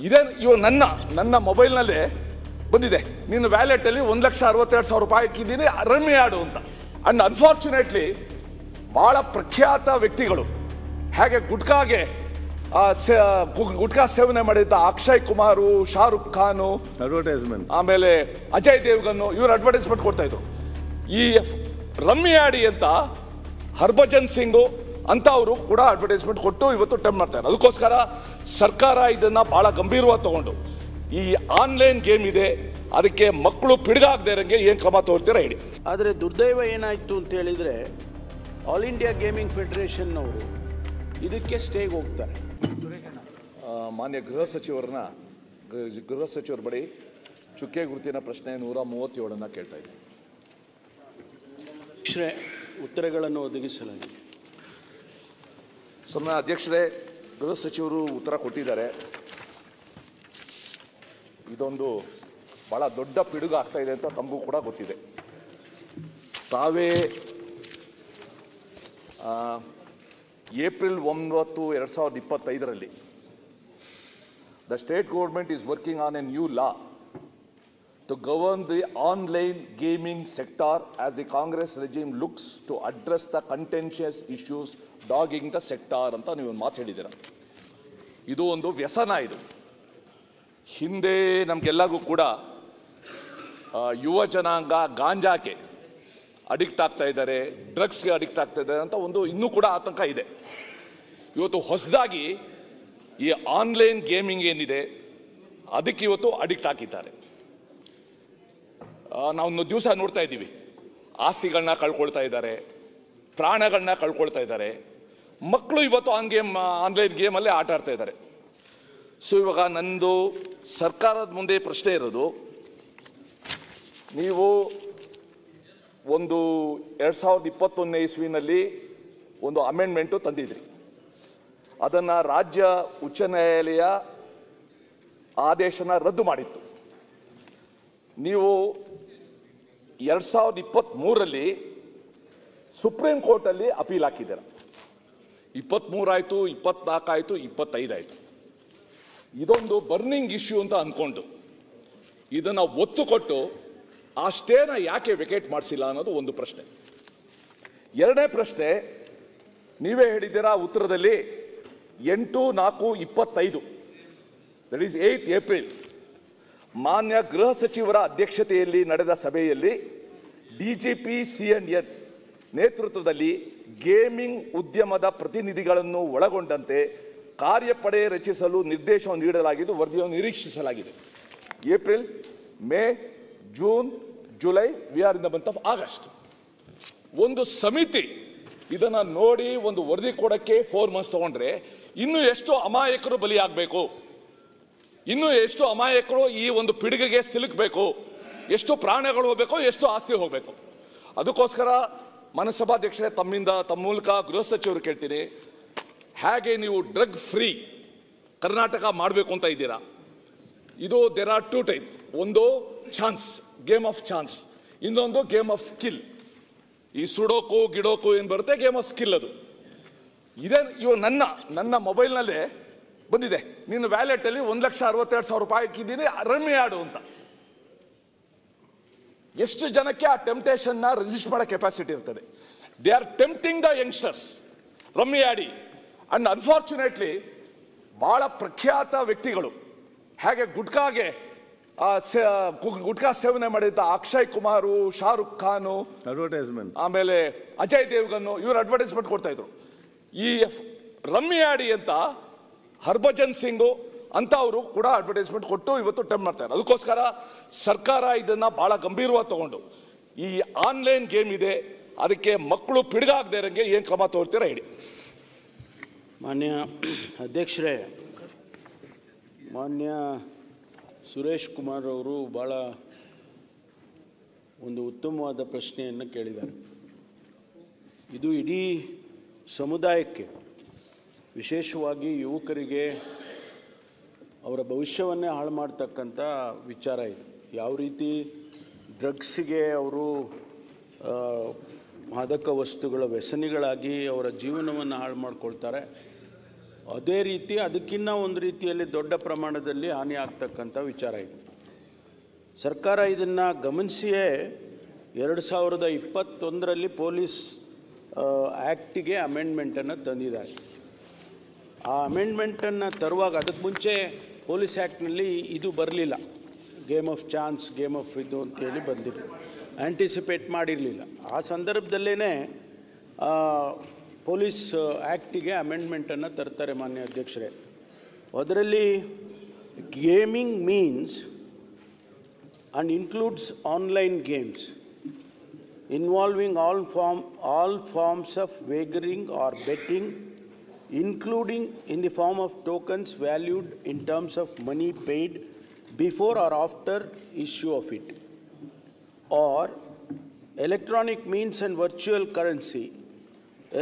ಇವಾಗ ನನ್ನ ಮೊಬೈಲ್ನಲ್ಲೇ ಬಂದಿದೆ, ನಿನ್ನ ವ್ಯಾಲೆಟಲ್ಲಿ 1,62,000 ರೂಪಾಯಿ ಹಾಕಿದ್ದೀನಿ, ರಮ್ಮಿ ಆಡು ಅಂತ. ಅಂಡ್ ಅನ್ಫಾರ್ಚುನೇಟ್ಲಿ ಬಹಳ ಪ್ರಖ್ಯಾತ ವ್ಯಕ್ತಿಗಳು, ಹಾಗೆ ಗುಟ್ಕಾ ಸೇವನೆ ಮಾಡಿದ್ದ ಅಕ್ಷಯ್ ಕುಮಾರು, ಶಾರುಖ್ ಖಾನು, ಅಡ್ವರ್ಟೈಸ್ಮೆಂಟ್, ಆಮೇಲೆ ಅಜಯ್ ದೇವ್ಗನ್, ಇವರು ಅಡ್ವರ್ಟೈಸ್ಮೆಂಟ್ ಕೊಡ್ತಾ ಇದ್ರು. ಈ ರಮ್ಮಿ ಆಡಿ ಅಂತ ಹರ್ಭಜನ್ ಸಿಂಗ್ ಅಂತ ಅವರು ಕೂಡ ಅಡ್ವರ್ಟೈಸ್ಮೆಂಟ್ ಕೊಟ್ಟು ಇವತ್ತು ಟೆಂಪ್ಟ್ ಮಾಡ್ತಾರೆ. ಅದಕ್ಕೋಸ್ಕರ ಸರ್ಕಾರ ಇದನ್ನ ಬಹಳ ಗಂಭೀರವಾಗಿ ತಗೊಂಡು ಈ ಆನ್ಲೈನ್ ಗೇಮ್ ಇದೆ, ಅದಕ್ಕೆ ಮಕ್ಕಳು ಪಿಡುಗಾಗದೇ ಇರಂಗೆ ಏನು ಕ್ರಮ ತಗೊಳ್ತೀರಾ ಹೇಳಿ. ಆದರೆ ದುರ್ದೈವ ಏನಾಯಿತು ಅಂತ ಹೇಳಿದರೆ, ಆಲ್ ಇಂಡಿಯಾ ಗೇಮಿಂಗ್ ಫೆಡರೇಷನ್ ಅವರು ಇದಕ್ಕೆ ಸ್ಟೇಗೆ ಹೋಗ್ತಾರೆ. ಮಾನ್ಯ ಗೃಹ ಸಚಿವರ ಬಳಿ ಚುಕ್ಕೆ ಗುರುತಿನ ಪ್ರಶ್ನೆ 137 ಕೇಳ್ತಾ ಇದ್ದೀನಿ. ಉತ್ತರಗಳನ್ನು ಒದಗಿಸಲಾಗಿದೆ. ಸನ್ಮಾನ್ಯ ಅಧ್ಯಕ್ಷರೇ, ಗೃಹ ಸಚಿವರು ಉತ್ತರ ಕೊಟ್ಟಿದ್ದಾರೆ. ಇದೊಂದು ಬಹಳ ದೊಡ್ಡ ಪಿಡುಗು ಆಗ್ತಾ ಇದೆ ಅಂತ ತಮಗೂ ಕೂಡ ಗೊತ್ತಿದೆ. ತಾವೇ April 9, 2025 the state government is working on a new law to govern the online gaming sector as the Congress regime looks to address the contentious issues dogging the sector ಅಂತ ನೀವು ಒಂದು ಮಾತು ಹೇಳಿದ್ದೀರ. ಇದು ಒಂದು ವ್ಯಸನ. ಇದು ಹಿಂದೆ ನಮಗೆಲ್ಲರಿಗೂ ಕೂಡ ಯುವ ಜನಾಂಗ ಗಾಂಜಾಕ್ಕೆ ಅಡಿಕ್ಟ್ ಆಗ್ತಾ ಇದ್ದಾರೆ, ಡ್ರಗ್ಸ್ಗೆ ಅಡಿಕ್ಟ್ ಆಗ್ತಾ ಇದ್ದಾರೆ ಅಂತ ಒಂದು ಇನ್ನೂ ಕೂಡ ಆತಂಕ ಇದೆ. ಇವತ್ತು ಹೊಸದಾಗಿ ಈ ಆನ್ಲೈನ್ ಗೇಮಿಂಗ್ ಏನಿದೆ ಅದಕ್ಕೆ ಇವತ್ತು ಅಡಿಕ್ಟ್ ಆಗಿದ್ದಾರೆ. ನಾವು ದಿವಸ ನೋಡ್ತಾ ಇದ್ದೀವಿ, ಆಸ್ತಿಗಳನ್ನ ಕಳ್ಕೊಳ್ತಾ ಇದ್ದಾರೆ, ಪ್ರಾಣಗಳನ್ನ ಕಳ್ಕೊಳ್ತಾ ಇದ್ದಾರೆ. ಮಕ್ಕಳು ಇವತ್ತು ಆನ್ಲೈನ್ ಗೇಮಲ್ಲೇ ಆಟ ಆಡ್ತಾ ಇದ್ದಾರೆ. ಸೊ ಇವಾಗ ನಂದು ಸರ್ಕಾರದ ಮುಂದೆ ಪ್ರಶ್ನೆ ಇರೋದು, ನೀವು ಒಂದು 2021 ಇಸ್ವಿನಲ್ಲಿ ಒಂದು ಅಮೆಂಡ್ಮೆಂಟು ತಂದಿದ್ರಿ. ಅದನ್ನು ರಾಜ್ಯ ಉಚ್ಚ ನ್ಯಾಯಾಲಯ ಆದೇಶನ ರದ್ದು ಮಾಡಿತ್ತು. ನೀವು 2023 ಸುಪ್ರೀಂ ಕೋರ್ಟಲ್ಲಿ ಅಪೀಲ್ ಹಾಕಿದ್ದೀರ. 23 ಆಯಿತು, 24 ಆಯಿತು, 25 ಆಯಿತು. ಇದೊಂದು ಬರ್ನಿಂಗ್ ಇಶ್ಯೂ ಅಂತ ಅಂದ್ಕೊಂಡು ಇದನ್ನು ಒತ್ತು ಕೊಟ್ಟು ಆ ಸ್ಟೇನ ಯಾಕೆ ವೆಕೇಟ್ ಮಾಡಿಸಿಲ್ಲ ಅನ್ನೋದು ಒಂದು ಪ್ರಶ್ನೆ. ಎರಡನೇ ಪ್ರಶ್ನೆ, ನೀವೇ ಹೇಳಿದ್ದೀರಾ ಉತ್ತರದಲ್ಲಿ 8/4/25 ದಟ್ ಈಸ್ 8 ಏಪ್ರಿಲ್ ಮಾನ್ಯ ಗೃಹ ಸಚಿವರ ಅಧ್ಯಕ್ಷತೆಯಲ್ಲಿ ನಡೆದ ಸಭೆಯಲ್ಲಿ ಡಿಜಿಪಿ CNN ನೇತೃತ್ವದಲ್ಲಿ ಗೇಮಿಂಗ್ ಉದ್ಯಮದ ಪ್ರತಿನಿಧಿಗಳನ್ನು ಒಳಗೊಂಡಂತೆ ಕಾರ್ಯಪಡೆ ರಚಿಸಲು ನಿರ್ದೇಶನ ನೀಡಲಾಗಿದ್ದು ವರದಿಯನ್ನು ನಿರೀಕ್ಷಿಸಲಾಗಿದೆ. April, May, June, July, we are in the month of August. ಒಂದು ಸಮಿತಿ ಇದನ್ನು ನೋಡಿ ಒಂದು ವರದಿ ಕೊಡೋಕ್ಕೆ 4 ಮಂತ್ಸ್ ತಗೊಂಡ್ರೆ ಇನ್ನೂ ಎಷ್ಟು ಅಮಾಯಕರು ಬಲಿಯಾಗಬೇಕು, ಇನ್ನೂ ಎಷ್ಟು ಅಮಾಯಕರು ಈ ಒಂದು ಪಿಡುಗಿಗೆ ಸಿಲುಕಬೇಕು, ಎಷ್ಟು ಪ್ರಾಣಗಳು ಹೋಗಬೇಕು, ಎಷ್ಟು ಆಸ್ತಿ ಹೋಗಬೇಕು. ಅದಕ್ಕೋಸ್ಕರ ಮನಸಭಾಧ್ಯಕ್ಷರೇ, ತಮ್ಮ ಮೂಲಕ ಗೃಹ ಸಚಿವರು ಕೇಳ್ತೀನಿ, ಹೇಗೆ ನೀವು ಡ್ರಗ್ ಫ್ರೀ ಕರ್ನಾಟಕ ಮಾಡಬೇಕು ಅಂತ ಇದ್ದೀರಾ? ಇದು ದೇರ್ ಆರ್ 2 ಟೈಪ್. ಒಂದು ಚಾನ್ಸ್, ಗೇಮ್ ಆಫ್ ಚಾನ್ಸ್, ಇನ್ನೊಂದು ಗೇಮ್ ಆಫ್ ಸ್ಕಿಲ್. ಈ ಸುಡೋಕು ಗಿಡೋಕು ಏನು ಬರುತ್ತೆ, ಗೇಮ್ ಆಫ್ ಸ್ಕಿಲ್ ಅದು. ಇವಾಗ ನನ್ನ ಮೊಬೈಲ್ನಲ್ಲೇ ಬಂದಿದೆ, ನಿನ್ನ ವ್ಯಾಲೆಟಲ್ಲಿ 1,62,000 ರೂಪಾಯಿ ಹಾಕಿದ್ದೀನಿ, ರಮ್ಮಿ ಆಡು ಅಂತ. ಎಷ್ಟು ಜನಕ್ಕೆ ಆ ಟೆಂಪ್ಟೇಷನ್ನ ರೆಸಿಸ್ಟ್ ಮಾಡೋ ಕೆಪಾಸಿಟಿ ಇರ್ತದೆ? They are tempting the youngsters, rummy ಆಡಿ. ಅಂಡ್ ಅನ್ಫಾರ್ಚುನೇಟ್ಲಿ ಬಹಳ ಪ್ರಖ್ಯಾತ ವ್ಯಕ್ತಿಗಳು, ಹಾಗೆ ಗುಟ್ಕಾ ಸೇವನೆ ಮಾಡಿದ್ದ ಅಕ್ಷಯ್ ಕುಮಾರು, ಶಾರುಖ್ ಖಾನು, ಅಡ್ವರ್ಟೈಸ್ಮೆಂಟ್, ಆಮೇಲೆ ಅಜಯ್ ದೇವ್ಗನ್, ಇವರು ಅಡ್ವರ್ಟೈಸ್ಮೆಂಟ್ ಕೊಡ್ತಾ ಇದ್ರು. ಈ ರಮ್ಮಿ ಆಡಿ ಅಂತ ಹರ್ಭಜನ್ ಸಿಂಗ್ ಅಂತ ಅವರು ಕೂಡ ಅಡ್ವರ್ಟೈಸ್ಮೆಂಟ್ ಕೊಟ್ಟು ಇವತ್ತು ಟೆಂಪ್ಟ್ ಮಾಡ್ತಾರೆ. ಅದಕ್ಕೋಸ್ಕರ ಸರ್ಕಾರ ಇದನ್ನ ಬಹಳ ಗಂಭೀರವಾಗಿ ತಗೊಂಡು ಈ ಆನ್ಲೈನ್ ಗೇಮ್ ಇದೆ, ಅದಕ್ಕೆ ಮಕ್ಕಳು ಪಿಡುಗಾಗದೇ ಇರಂಗೆ ಏನು ಕ್ರಮ ತಗೊಳ್ತೀರಾ ಹೇಳಿ. ಮಾನ್ಯ ಅಧ್ಯಕ್ಷರೇ, ಮಾನ್ಯ ಸುರೇಶ್ ಕುಮಾರ್ ಅವರು ಭಾಳ ಒಂದು ಉತ್ತಮವಾದ ಪ್ರಶ್ನೆಯನ್ನು ಕೇಳಿದ್ದಾರೆ. ಇದು ಇಡೀ ಸಮುದಾಯಕ್ಕೆ, ವಿಶೇಷವಾಗಿ ಯುವಕರಿಗೆ ಅವರ ಭವಿಷ್ಯವನ್ನೇ ಹಾಳು ಮಾಡ್ತಕ್ಕಂಥ ವಿಚಾರ ಇದು. ಯಾವ ರೀತಿ ಡ್ರಗ್ಸಿಗೆ ಅವರು ಮಾದಕ ವಸ್ತುಗಳ ವ್ಯಸನಿಗಳಾಗಿ ಅವರ ಜೀವನವನ್ನು ಹಾಳು ಮಾಡ್ಕೊಳ್ತಾರೆ, ಅದೇ ರೀತಿ ಅದಕ್ಕಿಂತ ಒಂದು ರೀತಿಯಲ್ಲಿ ದೊಡ್ಡ ಪ್ರಮಾಣದಲ್ಲಿ ಹಾನಿ ಆಗ್ತಕ್ಕಂಥ ವಿಚಾರ ಇದೆ. ಸರ್ಕಾರ ಇದನ್ನು ಗಮನಿಸಿಯೇ 2021ರಲ್ಲಿ ಪೊಲೀಸ್ ಆ್ಯಕ್ಟಿಗೆ ಅಮೆಂಡ್ಮೆಂಟನ್ನು ತಂದಿದ್ದಾರೆ. ಆ ಅಮೆಂಡ್ಮೆಂಟನ್ನು ತರುವಾಗ ಅದಕ್ಕೆ ಮುಂಚೆ ಪೊಲೀಸ್ ಆ್ಯಕ್ಟ್ನಲ್ಲಿ ಇದು ಬರಲಿಲ್ಲ, game of chance, game of ಇದು ಅಂತೇಳಿ ಬಂದಿರಲಿಲ್ಲ, ಆ್ಯಂಟಿಸಿಪೇಟ್ ಮಾಡಿರಲಿಲ್ಲ. ಆ ಸಂದರ್ಭದಲ್ಲೇ ಪೊಲೀಸ್ ಆ್ಯಕ್ಟಿಗೆ ಅಮೆಂಡ್ಮೆಂಟನ್ನು ತರ್ತಾರೆ ಮಾನ್ಯ ಅಧ್ಯಕ್ಷರೇ. ಅದರಲ್ಲಿ gaming means and includes online games involving all forms of wagering or betting, including in the form of tokens valued in terms of money paid before or after issue of it, or electronic means and virtual currency,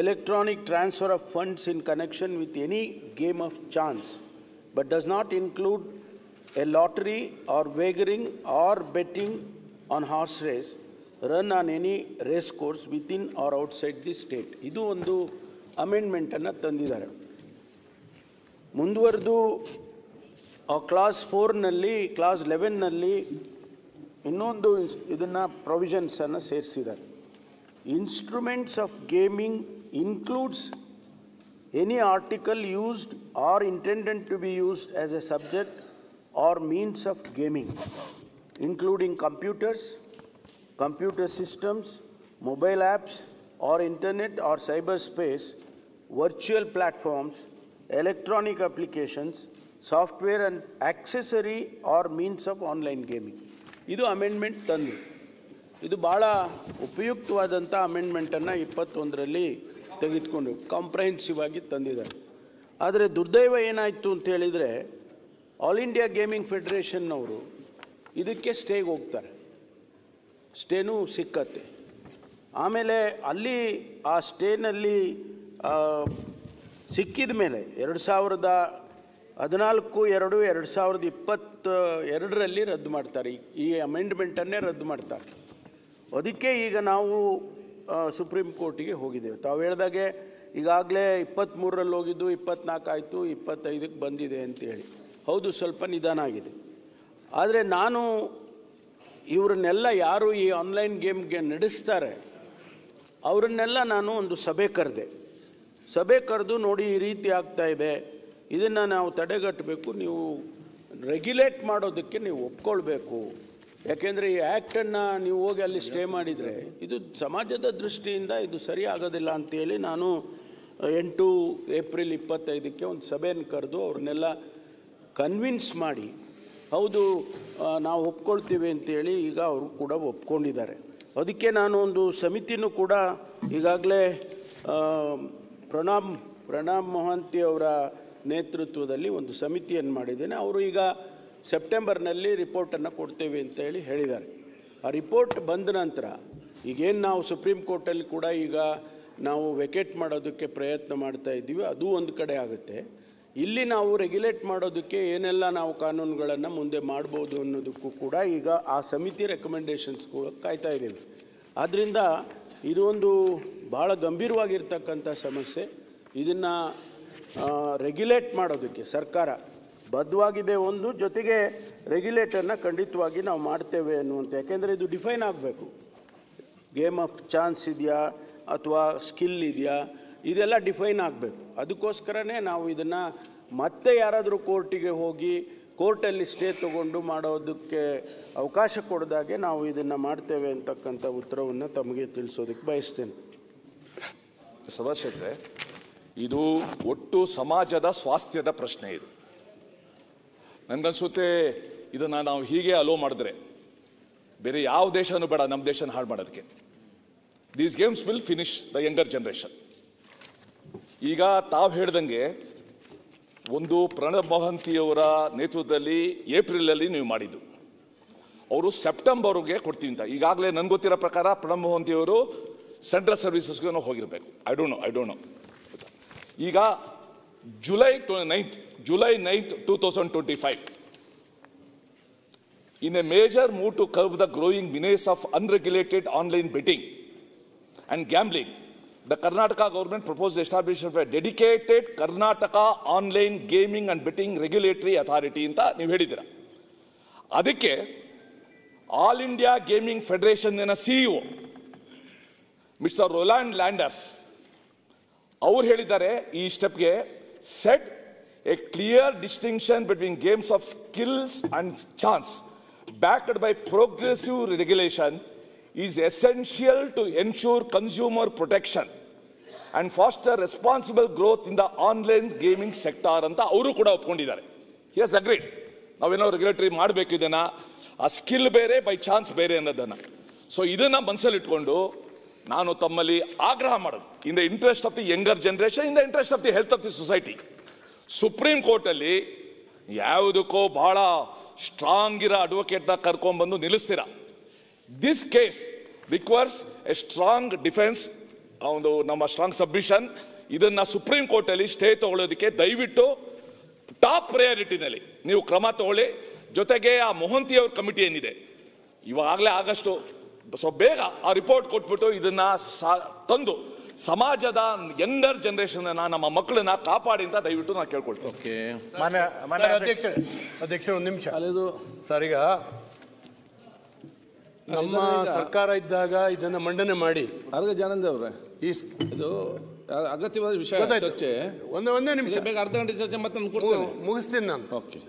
electronic transfer of funds in connection with any game of chance, but does not include a lottery or wagering or betting on horse race run on any race course within or outside the state. ಇದು ಒಂದು ಅಮೆಂಡ್ಮೆಂಟನ್ನು ತಂದಿದ್ದಾರೆ. ಮುಂದುವರೆದು class 4ನಲ್ಲಿ class 11ನಲ್ಲಿ ಇನ್ನೊಂದು ಇದನ್ನು ಪ್ರೊವಿಷನ್ಸನ್ನು ಸೇರಿಸಿದ್ದಾರೆ. Instruments of gaming includes any article used or intended to be used as a subject or means of gaming, including computers, computer systems, mobile apps, or internet or cyberspace, virtual platforms, electronic applications, software and accessory or means of online gaming. ಇದು amendment ತಂದು ಇದು ಭಾಳ ಉಪಯುಕ್ತವಾದಂಥ ಅಮೆಂಡ್ಮೆಂಟನ್ನು 21ರಲ್ಲಿ ತೆಗೆದುಕೊಂಡು comprehensive ಆಗಿ ತಂದಿದ್ದಾರೆ. ಆದರೆ ದುರ್ದೈವ ಏನಾಯಿತು ಅಂತ ಹೇಳಿದರೆ, ಆಲ್ ಇಂಡಿಯಾ ಗೇಮಿಂಗ್ ಫೆಡರೇಷನ್ನವರು ಇದಕ್ಕೆ ಸ್ಟೇಗೆ ಹೋಗ್ತಾರೆ, ಸ್ಟೇನೂ ಸಿಕ್ಕತ್ತೆ. ಆಮೇಲೆ ಅಲ್ಲಿ ಆ ಸ್ಟೇನಲ್ಲಿ ಸಿಕ್ಕಿದ ಮೇಲೆ 2014/2/2022ರಲ್ಲಿ ರದ್ದು ಮಾಡ್ತಾರೆ. ಈ ಅಮೆಂಡ್ಮೆಂಟನ್ನೇ ರದ್ದು ಮಾಡ್ತಾರೆ. ಅದಕ್ಕೆ ಈಗ ನಾವು ಸುಪ್ರೀಂ ಕೋರ್ಟಿಗೆ ಹೋಗಿದ್ದೇವೆ. ತಾವು ಹೇಳಿದಾಗೆ ಈಗಾಗಲೇ 23ರಲ್ಲಿ ಹೋಗಿದ್ದು 24 ಆಯಿತು, 25ಕ್ಕೆ ಬಂದಿದೆ ಅಂತೇಳಿ. ಹೌದು, ಸ್ವಲ್ಪ ನಿಧಾನ ಆಗಿದೆ. ಆದರೆ ನಾನು ಇವರನ್ನೆಲ್ಲ ಯಾರು ಈ ಆನ್ಲೈನ್ ಗೇಮ್ಗೆ ನಡೆಸ್ತಾರೆ ಅವರನ್ನೆಲ್ಲ ನಾನು ಒಂದು ಸಭೆ ಕರೆದು ನೋಡಿ ಈ ರೀತಿ ಆಗ್ತಾ ಇದೆ, ಇದನ್ನು ನಾವು ತಡೆಗಟ್ಟಬೇಕು, ನೀವು ರೆಗ್ಯುಲೇಟ್ ಮಾಡೋದಕ್ಕೆ ನೀವು ಒಪ್ಕೊಳ್ಬೇಕು. ಯಾಕೆಂದರೆ ಈ ಆ್ಯಕ್ಟನ್ನು ನೀವು ಹೋಗಿ ಅಲ್ಲಿ ಸ್ಟೇ ಮಾಡಿದರೆ ಇದು ಸಮಾಜದ ದೃಷ್ಟಿಯಿಂದ ಇದು ಸರಿ ಆಗೋದಿಲ್ಲ ಅಂತೇಳಿ ನಾನು 8 ಏಪ್ರಿಲ್ 25ಕ್ಕೆ ಒಂದು ಸಭೆಯನ್ನು ಕರೆದು ಅವ್ರನ್ನೆಲ್ಲ ಕನ್ವಿನ್ಸ್ ಮಾಡಿ ಹೌದು ನಾವು ಒಪ್ಕೊಳ್ತೀವಿ ಅಂತೇಳಿ ಈಗ ಅವರು ಕೂಡ ಒಪ್ಕೊಂಡಿದ್ದಾರೆ. ಅದಕ್ಕೆ ನಾನು ಒಂದು ಸಮಿತಿನೂ ಕೂಡ ಈಗಾಗಲೇ ಪ್ರಣಾಮ್ ಮೊಹಾಂತಿ ಅವರ ನೇತೃತ್ವದಲ್ಲಿ ಒಂದು ಸಮಿತಿಯನ್ನು ಮಾಡಿದ್ದೇನೆ. ಅವರು ಈಗ ಸೆಪ್ಟೆಂಬರ್ನಲ್ಲಿ ರಿಪೋರ್ಟನ್ನು ಕೊಡ್ತೇವೆ ಅಂತೇಳಿ ಹೇಳಿದ್ದಾರೆ. ಆ ರಿಪೋರ್ಟ್ ಬಂದ ನಂತರ ಈಗೇನು ನಾವು ಸುಪ್ರೀಂ ಕೋರ್ಟಲ್ಲಿ ಕೂಡ ಈಗ ನಾವು ವೆಕೇಟ್ ಮಾಡೋದಕ್ಕೆ ಪ್ರಯತ್ನ ಮಾಡ್ತಾ ಇದ್ದೀವಿ, ಅದು ಒಂದು ಕಡೆ ಆಗುತ್ತೆ. ಇಲ್ಲಿ ನಾವು ರೆಗ್ಯುಲೇಟ್ ಮಾಡೋದಕ್ಕೆ ಏನೆಲ್ಲ ನಾವು ಕಾನೂನುಗಳನ್ನು ಮುಂದೆ ಮಾಡ್ಬೋದು ಅನ್ನೋದಕ್ಕೂ ಕೂಡ ಈಗ ಆ ಸಮಿತಿ ರೆಕಮೆಂಡೇಷನ್ಸ್ಗಳು ಕಾಯ್ತಾ ಇದ್ದೀವಿ. ಆದ್ದರಿಂದ ಇದು ಒಂದು ಭಾಳ ಗಂಭೀರವಾಗಿರ್ತಕ್ಕಂಥ ಸಮಸ್ಯೆ. ಇದನ್ನು ರೆಗ್ಯುಲೇಟ್ ಮಾಡೋದಕ್ಕೆ ಸರ್ಕಾರ ಬದ್ಧವಾಗಿದೆ. ಒಂದು ಜೊತೆಗೆ ರೆಗ್ಯುಲೇಟರ್ನ ಖಂಡಿತವಾಗಿ ನಾವು ಮಾಡ್ತೇವೆ ಅನ್ನುವಂಥ, ಯಾಕೆಂದರೆ ಇದು ಡಿಫೈನ್ ಆಗಬೇಕು. ಗೇಮ್ ಆಫ್ ಚಾನ್ಸ್ ಇದೆಯಾ ಅಥವಾ ಸ್ಕಿಲ್ ಇದೆಯಾ, ಇದೆಲ್ಲ ಡಿಫೈನ್ ಆಗಬೇಕು. ಅದಕ್ಕೋಸ್ಕರನೇ ನಾವು ಇದನ್ನು ಮತ್ತೆ ಯಾರಾದರೂ ಕೋರ್ಟಿಗೆ ಹೋಗಿ ಕೋರ್ಟಲ್ಲಿ ಸ್ಟೇ ತಗೊಂಡು ಮಾಡೋದಕ್ಕೆ ಅವಕಾಶ ಕೊಡದಾಗೆ ನಾವು ಇದನ್ನು ಮಾಡ್ತೇವೆ ಅಂತಕ್ಕಂಥ ಉತ್ತರವನ್ನು ತಮಗೆ ತಿಳಿಸೋದಕ್ಕೆ ಬಯಸ್ತೇನೆ. ಸದಸ್ಯರೇ, ಇದು ಒಟ್ಟು ಸಮಾಜದ ಸ್ವಾಸ್ಥ್ಯದ ಪ್ರಶ್ನೆ. ಇದು ನನಗನ್ಸುತ್ತೆ ಇದನ್ನು ನಾವು ಹೀಗೆ ಅಲೋ ಮಾಡಿದ್ರೆ ಬೇರೆ ಯಾವ ದೇಶನೂ ಬೇಡ ನಮ್ಮ ದೇಶನ ಹಾಳು ಮಾಡೋದಕ್ಕೆ. These games will finish the younger generation. ಈಗ ತಾವು ಹೇಳ್ದಂಗೆ ಒಂದು ಪ್ರಣಬ್ ಮೊಹಾಂತಿಯವರ ನೇತೃತ್ವದಲ್ಲಿ ಏಪ್ರಿಲಲ್ಲಿ ನೀವು ಮಾಡಿದ್ದು, ಅವರು ಸೆಪ್ಟೆಂಬರ್ಗೆ ಕೊಡ್ತೀವಿ ಅಂತ. ಈಗಾಗಲೇ ನನಗೆ ಗೊತ್ತಿರೋ ಪ್ರಕಾರ ಪ್ರಣಬ್ ಮೊಹಾಂತಿಯವರು ಸೆಂಟ್ರಲ್ ಸರ್ವಿಸಸ್ಗೆ ಹೋಗಿರಬೇಕು. I don't know. ಈಗ July 9th, 2025, in a major move to curb the growing menace of unregulated online betting and gambling, the Karnataka government proposed the establishment of a dedicated Karnataka Online Gaming and Betting Regulatory Authority ಅಂತ ನೀವು ಹೇಳಿದ್ದೀರಾ. ಅದಕ್ಕೆ all India gaming federation CEO mister Roland Landers ಅವರು ಹೇಳಿದ್ದಾರೆ ಈ ಸ್ಟೆಪ್ಗೆ set a clear distinction between games of skills and chance backed by progressive regulation is essential to ensure consumer protection and foster responsible growth in the online gaming sector ಅಂತ ಅವರು ಕೂಡ ಒಪ್ಕೊಂಡಿದ್ದಾರೆ. He has agreed. ನಾವೇನೋ regulatory ಮಾಡಬೇಕು ಇದನ್ನ, ಆ skill ಬೇರೆ by chance ಬೇರೆ ಅನ್ನೋದನ್ನ. ಸೊ ಇದನ್ನ ಮನಸ್ಸಲ್ಲಿ ಇಟ್ಕೊಂಡು ನಾನು ತಮ್ಮಲ್ಲಿ ಆಗ್ರಹ ಮಾಡೋದು, in the interest of the younger generation, in the interest of the health of the society, supreme ಕೋರ್ಟಲ್ಲಿ ಯಾವುದಕ್ಕೋ ಬಹಳ ಸ್ಟ್ರಾಂಗ್ ಇರೋ ಅಡ್ವೊಕೇಟ್ನ ಕರ್ಕೊಂಡ್ಬಂದು ನಿಲ್ಲಿಸ್ತೀರಾ. This case requires a strong defense, ಒಂದು ನಮ್ಮ ಸ್ಟ್ರಾಂಗ್ ಸಬ್ಮಿಷನ್. ಇದನ್ನ ಸುಪ್ರೀಂ ಕೋರ್ಟ್ ಅಲ್ಲಿ ಸ್ಟೇ ತಗೊಳ್ಳೋದಕ್ಕೆ ದಯವಿಟ್ಟು ಟಾಪ್ ಪ್ರಯಾರಿಟಿನಲ್ಲಿ ನೀವು ಕ್ರಮ ತಗೊಳ್ಳಿ. ಜೊತೆಗೆ ಆ ಮೊಹಂತಿ ಅವ್ರ ಕಮಿಟಿ ಏನಿದೆ, ಇವಾಗಲೇ ಆಗಷ್ಟು ಸೊ ಬೇಗ ಆ ರಿಪೋರ್ಟ್ ಕೊಟ್ಬಿಟ್ಟು ಇದನ್ನ ತಂದು ಸಮಾಜದ ಯಂಗರ್ ಜನರೇಷನ್ ನಮ್ಮ ಮಕ್ಕಳನ್ನ ಕಾಪಾಡಿ ಅಂತ ದಯವಿಟ್ಟು ನಾನು ಕೇಳ್ಕೊಳ್ತೇನೆ. ಅಧ್ಯಕ್ಷರು ಒಂದು ನಿಮಿಷ ಸರ್, ಈಗ ನಮ್ಮ ಸರ್ಕಾರ ಇದ್ದಾಗ ಇದನ್ನ ಮಂಡನೆ ಮಾಡಿ ಜಾನಂದ ಅವರೇ ಈ ಇದು ಅಗತ್ಯವಾದ ವಿಷಯ ಚರ್ಚೆ ಒಂದೇ ನಿಮಿಷ ಬೇಗ ಅರ್ಧ ಗಂಟೆ ಚರ್ಚೆ ಮತ್ತೆ ಮುಗಿಸ್ತೀನಿ ನಾನು. ಓಕೆ,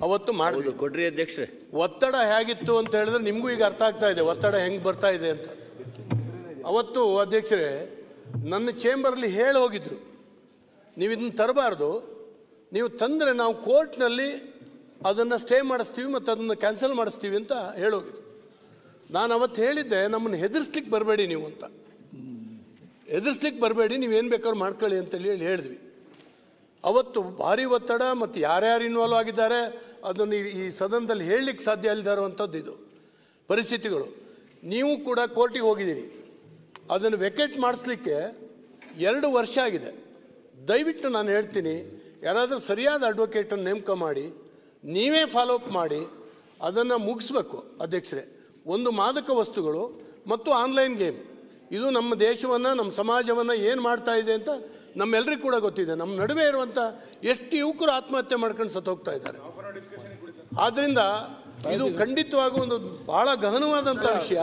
ಅವತ್ತು ಮಾಡಿ ಕೊಡ್ರಿ ಅಧ್ಯಕ್ಷರೇ. ಒತ್ತಡ ಹೇಗಿತ್ತು ಅಂತ ಹೇಳಿದ್ರೆ ನಿಮಗೂ ಈಗ ಅರ್ಥ ಆಗ್ತಾ ಇದೆ ಒತ್ತಡ ಹೆಂಗೆ ಬರ್ತಾ ಇದೆ ಅಂತ. ಅವತ್ತು ಅಧ್ಯಕ್ಷರೇ ನನ್ನ ಚೇಂಬರ್ಲಿ ಹೇಳಿ ಹೋಗಿದ್ರು, ನೀವು ಇದನ್ನು ತರಬಾರ್ದು, ನೀವು ತಂದರೆ ನಾವು ಕೋರ್ಟ್ನಲ್ಲಿ ಅದನ್ನು ಸ್ಟೇ ಮಾಡಿಸ್ತೀವಿ ಮತ್ತು ಅದನ್ನು ಕ್ಯಾನ್ಸಲ್ ಮಾಡಿಸ್ತೀವಿ ಅಂತ ಹೇಳೋಗಿದ್ರು. ನಾನು ಅವತ್ತು ಹೇಳಿದ್ದೆ, ನಮ್ಮನ್ನು ಹೆದರ್ಸ್ಲಿಕ್ಕೆ ಬರಬೇಡಿ ನೀವು ಅಂತ, ಹೆದರ್ಸ್ಲಿಕ್ಕೆ ಬರಬೇಡಿ, ನೀವೇನು ಬೇಕಾದ್ರೂ ಮಾಡ್ಕೊಳ್ಳಿ ಅಂತೇಳಿ ಹೇಳಿದ್ವಿ. ಅವತ್ತು ಭಾರಿ ಒತ್ತಡ ಮತ್ತು ಯಾರ್ಯಾರು ಇನ್ವಾಲ್ವ್ ಆಗಿದ್ದಾರೆ ಅದನ್ನು ಈ ಸದನದಲ್ಲಿ ಹೇಳಲಿಕ್ಕೆ ಸಾಧ್ಯ ಇಲ್ಲದಿರುವಂಥದ್ದು ಇದು ಪರಿಸ್ಥಿತಿಗಳು. ನೀವು ಕೂಡ ಕೋರ್ಟಿಗೆ ಹೋಗಿದ್ದೀರಿ, ಅದನ್ನು ವೆಕೇಟ್ ಮಾಡಿಸ್ಲಿಕ್ಕೆ 2 ವರ್ಷ ಆಗಿದೆ. ದಯವಿಟ್ಟು ನಾನು ಹೇಳ್ತೀನಿ, ಯಾರಾದರೂ ಸರಿಯಾದ ಅಡ್ವೊಕೇಟನ್ನು ನೇಮಕ ಮಾಡಿ ನೀವೇ ಫಾಲೋಅಪ್ ಮಾಡಿ ಅದನ್ನು ಮುಗಿಸ್ಬೇಕು ಅಧ್ಯಕ್ಷರೇ. ಒಂದು ಮಾದಕ ವಸ್ತುಗಳು ಮತ್ತು ಆನ್ಲೈನ್ ಗೇಮ್ ಇದು ನಮ್ಮ ದೇಶವನ್ನು ನಮ್ಮ ಸಮಾಜವನ್ನು ಏನು ಮಾಡ್ತಾ ಇದೆ ಅಂತ ನಮ್ಮೆಲ್ಲರಿಗೂ ಕೂಡ ಗೊತ್ತಿದೆ. ನಮ್ಮ ನಡುವೆ ಇರುವಂಥ ಎಷ್ಟು ಯುವಕರು ಆತ್ಮಹತ್ಯೆ ಮಾಡ್ಕೊಂಡು ಸತ್ತೋಗ್ತಾ ಇದ್ದಾರೆ. ಆದ್ದರಿಂದ ಇದು ಖಂಡಿತವಾಗೂ ಒಂದು ಬಹಳ ಗಹನವಾದಂಥ ವಿಷಯ.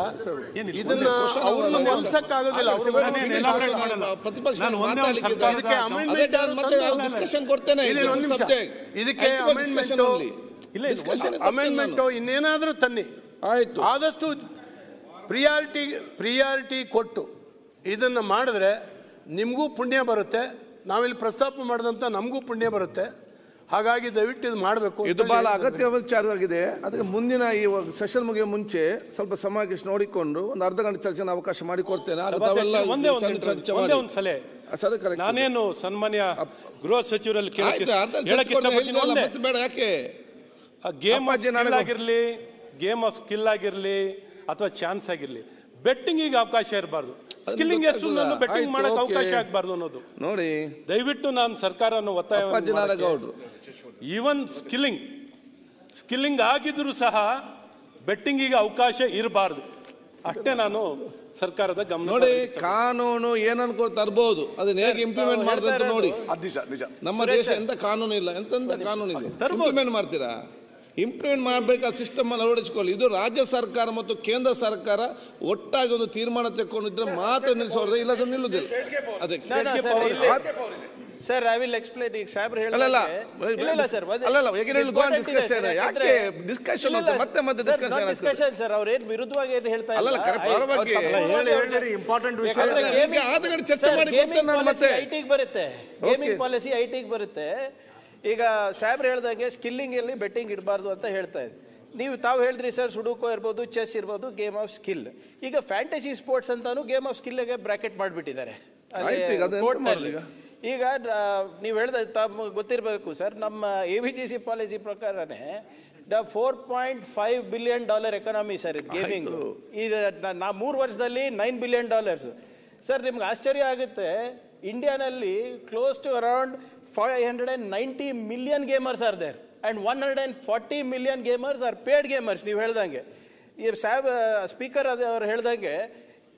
ಇದನ್ನ ಅವ್ರನ್ನ ಹೊಲ್ಸಕ್ಕಾಗೋದಿಲ್ಲ. ಇದಕ್ಕೆ ಅಮೆಂಡ್ಮೆಂಟ್ ಇನ್ನೇನಾದ್ರೂ ತನ್ನಿ, ಆಯ್ತು, ಆದಷ್ಟು ಪ್ರಿಯಾರಿಟಿ ಕೊಟ್ಟು ಇದನ್ನ ಮಾಡಿದ್ರೆ ನಿಮಗೂ ಪುಣ್ಯ ಬರುತ್ತೆ, ನಾವಿಲ್ಲಿ ಪ್ರಸ್ತಾಪ ಮಾಡಿದಂಥ ನಮಗೂ ಪುಣ್ಯ ಬರುತ್ತೆ. ಹಾಗಾಗಿ ದಯವಿಟ್ಟು ಇದು ಮಾಡಬೇಕು. ಇದು ಬಹಳ ಅಗತ್ಯವಾದ ವಿಚಾರ ಆಗಿದೆ. ಅದಕ್ಕೆ ಮುಂದಿನ ಈ ಸೆಷನ್ ಮುಗಿಯೋ ಮುಂಚೆ ಸ್ವಲ್ಪ ಸಮಯ ನೋಡಿಕೊಂಡು ಒಂದು ಅರ್ಧ ಗಂಟೆ ಚರ್ಚೆನ ಅವಕಾಶ ಮಾಡಿಕೊಡ್ತೇನೆ. ನಾನೇನು ಸನ್ಮಾನ್ಯ ಗೃಹ ಸಚಿವರಲ್ಲಿ ಬೇಡ, ಯಾಕೆ ಗೇಮ್ ಆಗಿರ್ಲಿ, ಗೇಮ್ ಆಫ್ ಸ್ಕಿಲ್ ಆಗಿರ್ಲಿ ಅಥವಾ ಚಾನ್ಸ್ ಆಗಿರ್ಲಿ, ಬೆಟ್ಟಿಂಗಿಗೆ ಅವಕಾಶ ಇರಬಾರ್ದು. ಸ್ಕಿಲ್ಲಿಂಗ್ ಎಷ್ಟು ಬೆಟ್ಟಿಂಗ್ ಮಾಡಕ್ಕೆ ಅವಕಾಶ ಆಗಬಾರ್ದು ಅನ್ನೋದು ನೋಡಿ. ದಯವಿಟ್ಟು ನಾನು ಸರ್ಕಾರವನ್ನು ಒತ್ತಾಯ, ಈವನ್ ಸ್ಕಿಲ್ಲಿಂಗ್ ಆಗಿದ್ರು ಸಹ ಬೆಟ್ಟಿಂಗಿಗೆ ಅವಕಾಶ ಇರಬಾರ್ದು ಅಷ್ಟೇ ನಾನು ಸರ್ಕಾರದ ಗಮನ. ನೋಡಿ, ಕಾನೂನು ಏನನ್ಕೋ ತರಬಹುದು, ಅದನ್ನ ಹೇಗೆ ಇಂಪ್ಲಿಮೆಂಟ್ ಮಾಡ್ತಾರೆ ನೋಡಿ. ನಿಜ ನಮ್ಮ ದೇಶ ಎಂತ ಕಾನೂನು ಇಲ್ಲ, ಎಂತೆಂತ ಕಾನೂನು ಇದೆ, ಇಂಪ್ಲಿಮೆಂಟ್ ಮಾಡ್ತೀರಾ? ಇಂಪ್ಲಿಮೆಂಟ್ ಮಾಡಬೇಕಾದ ಸಿಸ್ಟಮ್ ಅನ್ನು ಅಳವಡಿಸಿಕೊಳ್ಳಿ. ಇದು ರಾಜ್ಯ ಸರ್ಕಾರ ಮತ್ತು ಕೇಂದ್ರ ಸರ್ಕಾರ ಒಟ್ಟಾಗಿ ಒಂದು ತೀರ್ಮಾನ ತೆಕ್ಕೊಂಡಿದ್ರೆ ಮಾತ್ರ ನಿಲ್ಲಿಸೋದು, ಇಲ್ಲ ಅದು ನಿಲ್ಲುದಿಲ್ಲ. ಅದಕ್ಕೆ ಸರ್ ಐ ವಿಲ್ ಎಕ್ಸ್ಪ್ಲೇನ್. ಈಗ ಸಾಹೇಬ್ರು ಡಿಸ್ಕಷನ್ ಸರ್, ಅವ್ರು ಏನು ವಿರುದ್ಧವಾಗಿ ಏನು ಹೇಳ್ತಾ ಇಲ್ಲ. ಇಂಪಾರ್ಟೆಂಟ್ ವಿಷಯ ಐಟಿಗೆ ಬರುತ್ತೆ, ಗೇಮಿಂಗ್ ಪಾಲಿಸಿ ಐಟಿಗೆ ಬರುತ್ತೆ. ಈಗ ಸಾಹೇಬ್ರು ಹೇಳ್ದಂಗೆ ಸ್ಕಿಲ್ಲಿಂಗ್ ಅಲ್ಲಿ ಬೆಟ್ಟಿಂಗ್ ಇಡಬಾರ್ದು ಅಂತ ಹೇಳ್ತಾ ಇದ್ದೆ. ತಾವು ಹೇಳಿದ್ರಿ ಸರ್, ಸುಡುಕೋ ಇರ್ಬೋದು, ಚೆಸ್ ಇರ್ಬೋದು, ಗೇಮ್ ಆಫ್ ಸ್ಕಿಲ್. ಈಗ ಫ್ಯಾಂಟಸಿ ಸ್ಪೋರ್ಟ್ಸ್ ಅಂತಾನು ಗೇಮ್ ಆಫ್ ಸ್ಕಿಲ್ಗೆ ಬ್ರಾಕೆಟ್ ಮಾಡಿಬಿಟ್ಟಿದ್ದಾರೆ. ಈಗ ನೀವು ಹೇಳಿದ ತಮಗೆ ಗೊತ್ತಿರಬೇಕು ಸರ್, ನಮ್ಮ AVGC ಪಾಲಿಸಿ ಪ್ರಕಾರನೇ $4.5 ಬಿಲಿಯನ್ ಎಕಾನಮಿ ಸರ್ ಇದು ಗೇಮಿಂಗ್. ಈಗ 3 ವರ್ಷದಲ್ಲಿ $9 ಬಿಲಿಯನ್ ಸರ್. ನಿಮ್ಗೆ ಆಶ್ಚರ್ಯ ಆಗುತ್ತೆ, ಇಂಡಿಯಾನಲ್ಲಿ close to around 590 million gamers are there and 140 million gamers are paid gamers. ನೀವು ಹೇಳ್ದಂಗೆ ಈ ಸ್ಪೀಕರ್ ಅವ್ರು ಹೇಳ್ದಂಗೆ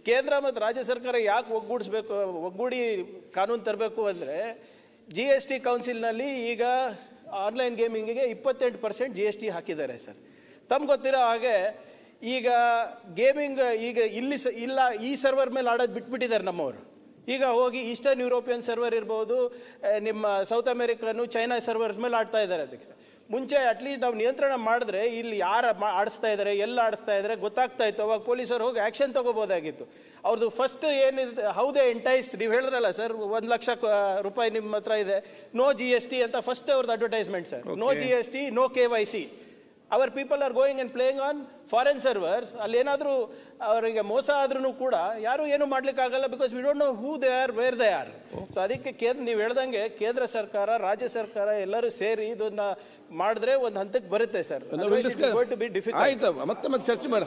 ಕೇಂದ್ರ ಮತ್ತು ರಾಜ್ಯ ಸರ್ಕಾರ ಯಾಕೆ ಒಗ್ಗೂಡಿ ಕಾನೂನು ತರಬೇಕು ಅಂದರೆ GST ಕೌನ್ಸಿಲ್ನಲ್ಲಿ ಈಗ ಆನ್ಲೈನ್ ಗೇಮಿಂಗಿಗೆ 28% GST ಹಾಕಿದ್ದಾರೆ ಸರ್. ತಮ್ಗೆ ಗೊತ್ತಿರೋ ಹಾಗೆ ಈಗ ಗೇಮಿಂಗ್ ಈಗ ಇಲ್ಲ ಈ ಸರ್ವರ್ ಮೇಲೆ ಆಡೋದು ಬಿಟ್ಬಿಟ್ಟಿದ್ದಾರೆ ನಮ್ಮವರು. ಈಗ ಹೋಗಿ ಈಸ್ಟರ್ನ್ ಯುರೋಪಿಯನ್ ಸರ್ವರ್ ಇರ್ಬೋದು, ನಿಮ್ಮ ಸೌತ್ ಅಮೆರಿಕನು ಚೈನಾ ಸರ್ವರ್ಸ್ ಮೇಲೆ ಆಡ್ತಾ ಇದ್ದಾರೆ ಅಧ್ಯಕ್ಷ. ಮುಂಚೆ ಅಟ್ಲೀಸ್ಟ್ ನಾವು ನಿಯಂತ್ರಣ ಮಾಡಿದ್ರೆ ಇಲ್ಲಿ ಯಾರು ಆಡಿಸ್ತಾ ಇದ್ದಾರೆ, ಎಲ್ಲ ಆಡಿಸ್ತಾ ಇದ್ದಾರೆ ಗೊತ್ತಾಗ್ತಾ ಇತ್ತು. ಅವಾಗ ಪೊಲೀಸರು ಹೋಗಿ ಆ್ಯಕ್ಷನ್ ತೊಗೋಬೋದಾಗಿತ್ತು. ಅವ್ರದ್ದು ಫಸ್ಟ್ ಏನಿದೆ ಹೌದೇ ಎಂಟೈಸ್, ನೀವು ಹೇಳಿದ್ರಲ್ಲ ಸರ್ 1 ಲಕ್ಷ ರೂಪಾಯಿ ನಿಮ್ಮ ಹತ್ರ ಇದೆ, ನೋ GST ಅಂತ ಫಸ್ಟ್ ಅವ್ರದ್ದು advertisement sir. No GST, no KYC. Our people are going and playing on foreign servers. ಅಲ್ಲಿ ಏನಾದರೂ ಅವರಿಗೆ ಮೋಸ ಆದ್ರೂ ಕೂಡ ಯಾರು ಏನು ಮಾಡ್ಲಿಕ್ಕಾಗಲ್ಲ, because we don't know who they are, where they are. So ಅದಕ್ಕೆ ನೀವು ಹೇಳ್ದಂಗೆ ಕೇಂದ್ರ ಸರ್ಕಾರ, ರಾಜ್ಯ ಸರ್ಕಾರ ಎಲ್ಲರೂ ಸೇರಿ ಇದನ್ನ ಮಾಡಿದ್ರೆ ಒಂದು ಹಂತಕ್ಕೆ ಬರುತ್ತೆ ಸರ್. ಆಯ್ತು, ಮತ್ತೆ ಚರ್ಚೆ ಮಾಡ.